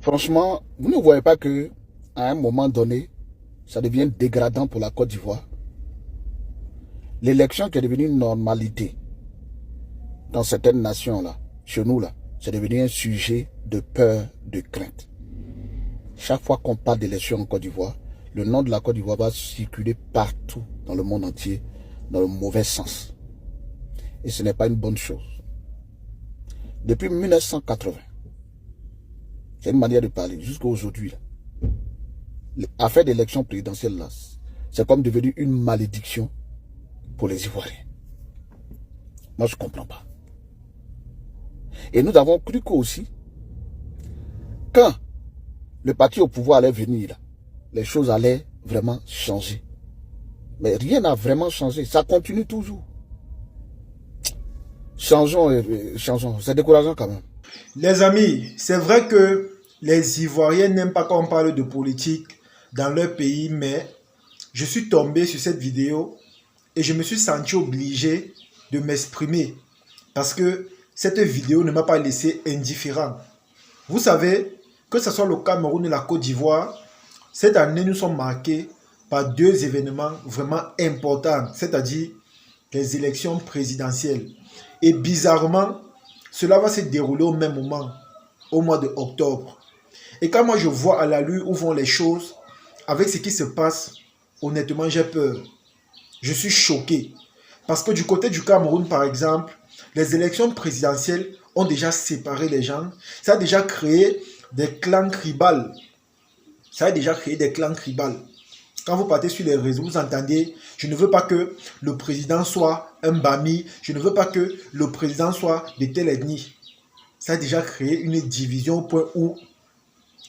Franchement, vous ne voyez pas que à un moment donné, ça devient dégradant pour la Côte d'Ivoire. L'élection qui est devenue une normalité dans certaines nations-là, chez nous, là, c'est devenu un sujet de peur, de crainte. Chaque fois qu'on parle d'élection en Côte d'Ivoire, le nom de la Côte d'Ivoire va circuler partout dans le monde entier, dans le mauvais sens. Et ce n'est pas une bonne chose. Depuis 1980, c'est une manière de parler, jusqu'à aujourd'hui, l'affaire d'élection présidentielle, là, c'est comme devenu une malédiction pour les Ivoiriens. Moi, je ne comprends pas. Et nous avons cru qu'aussi, quand le parti au pouvoir allait venir, là, les choses allaient vraiment changer. Mais rien n'a vraiment changé. Ça continue toujours. Changeons, changeons. C'est décourageant quand même. Les amis, c'est vrai que les Ivoiriens n'aiment pas quand on parle de politique dans leur pays, mais je suis tombé sur cette vidéo et je me suis senti obligé de m'exprimer parce que cette vidéo ne m'a pas laissé indifférent. Vous savez, que ce soit le Cameroun et la Côte d'Ivoire, cette année nous sommes marqués par deux événements vraiment importants, c'est-à-dire les élections présidentielles. Et bizarrement, cela va se dérouler au même moment, au mois de octobre. Et quand moi je vois à la lueur où vont les choses, avec ce qui se passe, honnêtement j'ai peur. Je suis choqué. Parce que du côté du Cameroun, par exemple, les élections présidentielles ont déjà séparé les gens. Ça a déjà créé des clans tribales. Quand vous partez sur les réseaux, vous entendez, je ne veux pas que le président soit un Bami, je ne veux pas que le président soit de telle ethnie. Ça a déjà créé une division au point où,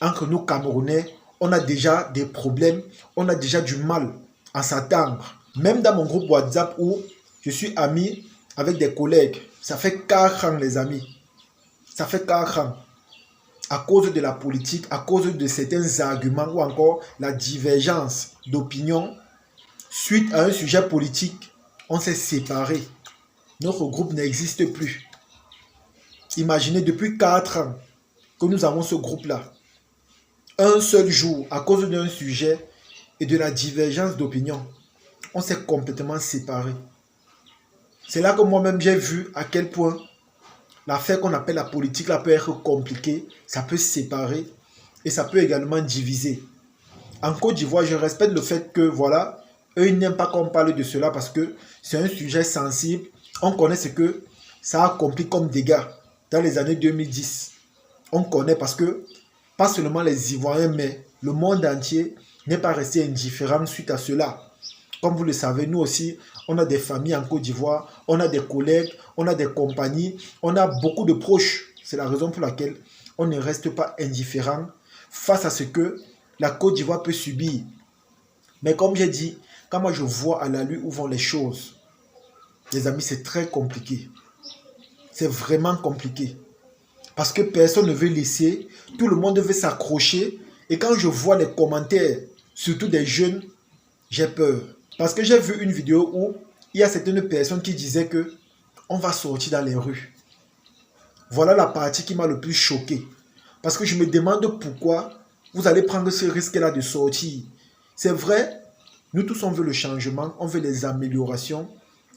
entre nous Camerounais, on a déjà des problèmes, on a déjà du mal à s'attendre. Même dans mon groupe WhatsApp où je suis ami avec des collègues, ça fait 4 ans les amis. Ça fait 4 ans. À cause de la politique, à cause de certains arguments ou encore la divergence d'opinion, suite à un sujet politique, on s'est séparés. Notre groupe n'existe plus. Imaginez depuis 4 ans que nous avons ce groupe-là. Un seul jour, à cause d'un sujet et de la divergence d'opinion, on s'est complètement séparés. C'est là que moi-même j'ai vu à quel point l'affaire qu'on appelle la politique là peut être compliquée, ça peut séparer et ça peut également diviser. En Côte d'Ivoire, je respecte le fait que voilà, eux ils n'aiment pas qu'on parle de cela parce que c'est un sujet sensible. On connaît ce que ça a accompli comme dégâts dans les années 2010. On connaît parce que pas seulement les Ivoiriens, mais le monde entier n'est pas resté indifférent suite à cela. Comme vous le savez, nous aussi, on a des familles en Côte d'Ivoire, on a des collègues, on a des compagnies, on a beaucoup de proches. C'est la raison pour laquelle on ne reste pas indifférent face à ce que la Côte d'Ivoire peut subir. Mais comme j'ai dit, quand moi je vois à la lueur où vont les choses, les amis, c'est très compliqué. C'est vraiment compliqué. Parce que personne ne veut laisser, tout le monde veut s'accrocher. Et quand je vois les commentaires, surtout des jeunes, j'ai peur. Parce que j'ai vu une vidéo où il y a certaines personnes qui disaient que on va sortir dans les rues. Voilà la partie qui m'a le plus choqué. Parce que je me demande pourquoi vous allez prendre ce risque-là de sortir. C'est vrai, nous tous on veut le changement, on veut les améliorations,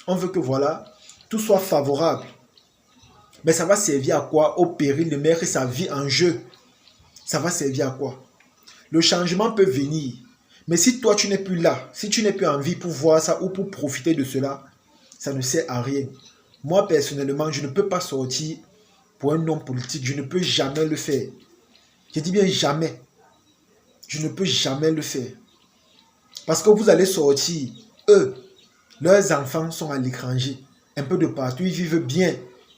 on veut que voilà, tout soit favorable. Mais ça va servir à quoi? Au péril de mettre sa vie en jeu. Ça va servir à quoi? Le changement peut venir. Mais si toi tu n'es plus là, si tu n'es plus en vie pour voir ça ou pour profiter de cela, ça ne sert à rien. Moi personnellement, je ne peux pas sortir pour un homme politique. Je ne peux jamais le faire. Je dis bien jamais. Je ne peux jamais le faire. Parce que vous allez sortir, eux, leurs enfants sont à l'étranger, un peu de partout, ils vivent bien,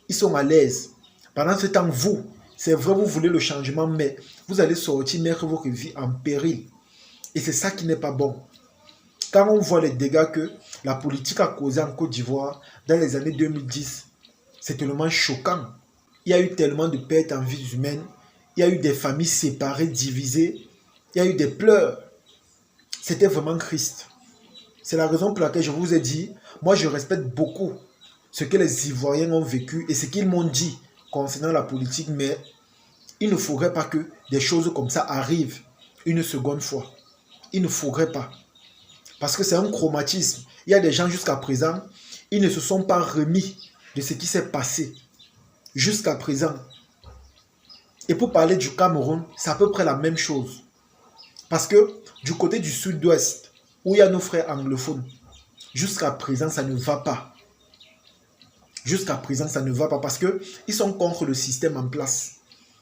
ils sont à l'aise. Pendant ce temps, vous, c'est vrai, vous voulez le changement, mais vous allez sortir, mettre votre vie en péril. Et c'est ça qui n'est pas bon. Quand on voit les dégâts que la politique a causés en Côte d'Ivoire dans les années 2010, c'est tellement choquant. Il y a eu tellement de pertes en vies humaines, il y a eu des familles séparées, divisées, il y a eu des pleurs. C'était vraiment triste. C'est la raison pour laquelle je vous ai dit, moi je respecte beaucoup ce que les Ivoiriens ont vécu et ce qu'ils m'ont dit concernant la politique, mais Il ne faudrait pas que des choses comme ça arrivent une seconde fois. Il ne faudrait pas. Parce que c'est un chromatisme. Il y a des gens jusqu'à présent, ils ne se sont pas remis de ce qui s'est passé jusqu'à présent. Et pour parler du Cameroun, c'est à peu près la même chose. Parce que du côté du sud-ouest, où il y a nos frères anglophones, jusqu'à présent, ça ne va pas. Jusqu'à présent, ça ne va pas parce qu'ils sont contre le système en place.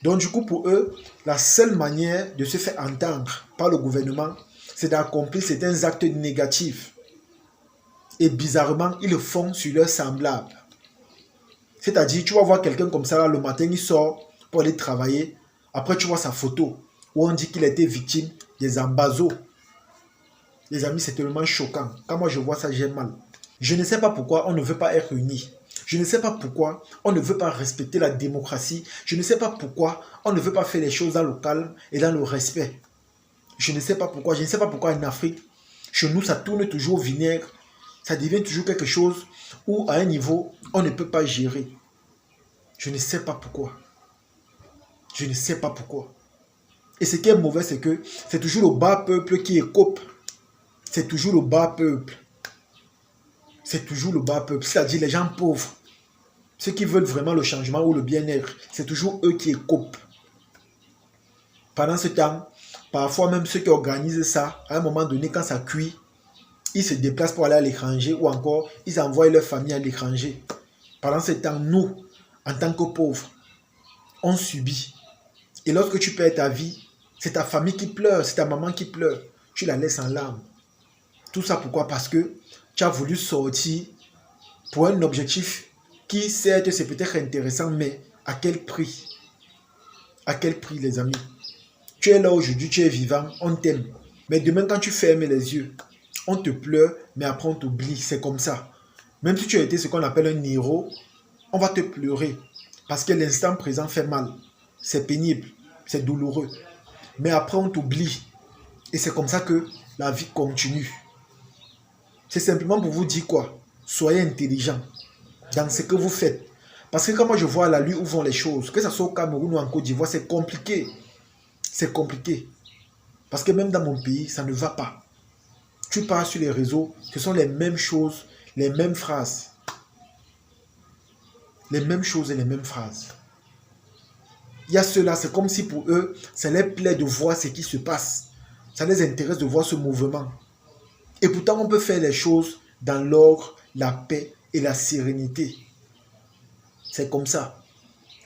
Donc du coup, pour eux, la seule manière de se faire entendre par le gouvernement, c'est d'accomplir certains actes négatifs. Et bizarrement, ils le font sur leurs semblables. C'est-à-dire, tu vas voir quelqu'un comme ça, là, le matin, il sort pour aller travailler. Après, tu vois sa photo où on dit qu'il a été victime des ambazos. Les amis, c'est tellement choquant. Quand moi je vois ça, j'ai mal. Je ne sais pas pourquoi on ne veut pas être unis. Je ne sais pas pourquoi on ne veut pas respecter la démocratie. Je ne sais pas pourquoi on ne veut pas faire les choses dans le calme et dans le respect. Je ne sais pas pourquoi. Je ne sais pas pourquoi en Afrique, chez nous, ça tourne toujours au vinaigre. Ça devient toujours quelque chose où, à un niveau, on ne peut pas gérer. Je ne sais pas pourquoi. Je ne sais pas pourquoi. Et ce qui est mauvais, c'est que c'est toujours le bas peuple qui écope. C'est toujours le bas peuple. C'est toujours le bas peuple. C'est-à-dire les gens pauvres. Ceux qui veulent vraiment le changement ou le bien-être. C'est toujours eux qui écopent. Pendant ce temps, parfois même ceux qui organisent ça, à un moment donné, quand ça cuit, ils se déplacent pour aller à l'étranger ou encore, ils envoient leur famille à l'étranger. Pendant ce temps, nous, en tant que pauvres, on subit. Et lorsque tu perds ta vie, c'est ta famille qui pleure, c'est ta maman qui pleure. Tu la laisses en larmes. Tout ça pourquoi? Parce que tu as voulu sortir pour un objectif qui, certes, c'est peut-être intéressant, mais à quel prix? À quel prix, les amis? Tu es là aujourd'hui, tu es vivant, on t'aime. Mais demain, quand tu fermes les yeux, on te pleure, mais après on t'oublie. C'est comme ça. Même si tu as été ce qu'on appelle un héros, on va te pleurer. Parce que l'instant présent fait mal. C'est pénible, c'est douloureux. Mais après, on t'oublie. Et c'est comme ça que la vie continue. C'est simplement pour vous dire quoi? Soyez intelligents dans ce que vous faites. Parce que quand moi je vois la lui où vont les choses, que ce soit au Cameroun ou en Côte d'Ivoire, c'est compliqué. C'est compliqué. Parce que même dans mon pays, ça ne va pas. Tu pars sur les réseaux, ce sont les mêmes choses, les mêmes phrases. Les mêmes choses et les mêmes phrases. Il y a ceux-là, c'est comme si pour eux, ça les plaît de voir ce qui se passe. Ça les intéresse de voir ce mouvement. Et pourtant, on peut faire les choses dans l'ordre, la paix et la sérénité. C'est comme ça.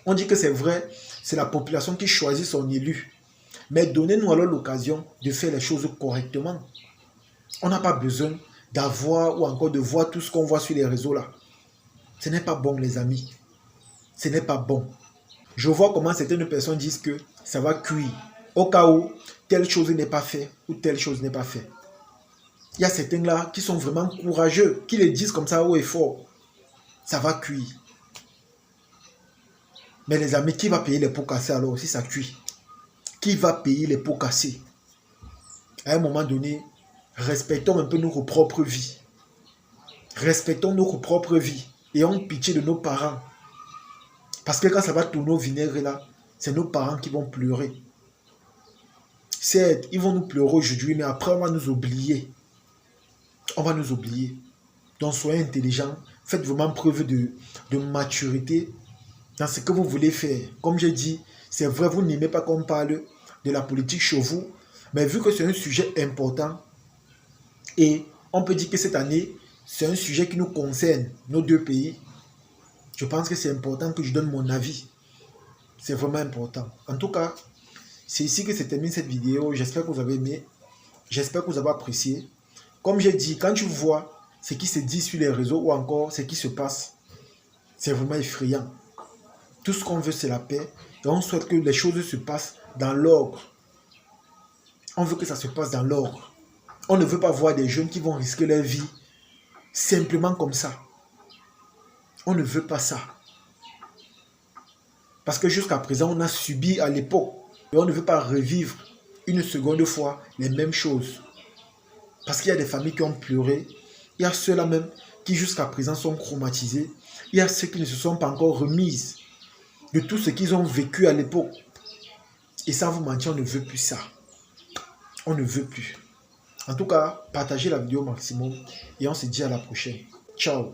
On dit que c'est vrai, c'est la population qui choisit son élu. Mais donnez-nous alors l'occasion de faire les choses correctement. On n'a pas besoin d'avoir ou encore de voir tout ce qu'on voit sur les réseaux là. Ce n'est pas bon, les amis. Ce n'est pas bon. Je vois comment certaines personnes disent que ça va cuire. Au cas où telle chose n'est pas faite ou telle chose n'est pas faite. Il y a certains là qui sont vraiment courageux, qui le disent comme ça haut et fort. Ça va cuire. Mais les amis, qui va payer les pots cassés alors si ça cuit? Qui va payer les pots cassés? À un moment donné, respectons un peu notre propre vie. Respectons notre propre vie. Et ayons pitié de nos parents. Parce que quand ça va tourner au vinaigre là, c'est nos parents qui vont pleurer. Certes, ils vont nous pleurer aujourd'hui, mais après on va nous oublier. On va nous oublier. Donc soyez intelligents, faites vraiment preuve de maturité dans ce que vous voulez faire. Comme j'ai dit, c'est vrai, vous n'aimez pas qu'on parle de la politique chez vous, mais vu que c'est un sujet important, et on peut dire que cette année, c'est un sujet qui nous concerne, nos deux pays, je pense que c'est important que je donne mon avis. C'est vraiment important. En tout cas, c'est ici que se termine cette vidéo. J'espère que vous avez aimé. J'espère que vous avez apprécié. Comme j'ai dit, quand tu vois ce qui se dit sur les réseaux ou encore ce qui se passe, c'est vraiment effrayant. Tout ce qu'on veut, c'est la paix. Et on souhaite que les choses se passent dans l'ordre. On veut que ça se passe dans l'ordre. On ne veut pas voir des jeunes qui vont risquer leur vie simplement comme ça. On ne veut pas ça. Parce que jusqu'à présent, on a subi à l'époque. Et on ne veut pas revivre une seconde fois les mêmes choses. Parce qu'il y a des familles qui ont pleuré. Il y a ceux-là même qui jusqu'à présent sont traumatisés. Il y a ceux qui ne se sont pas encore remises de tout ce qu'ils ont vécu à l'époque. Et sans vous mentir, on ne veut plus ça. On ne veut plus. En tout cas, partagez la vidéo au maximum et on se dit à la prochaine. Ciao.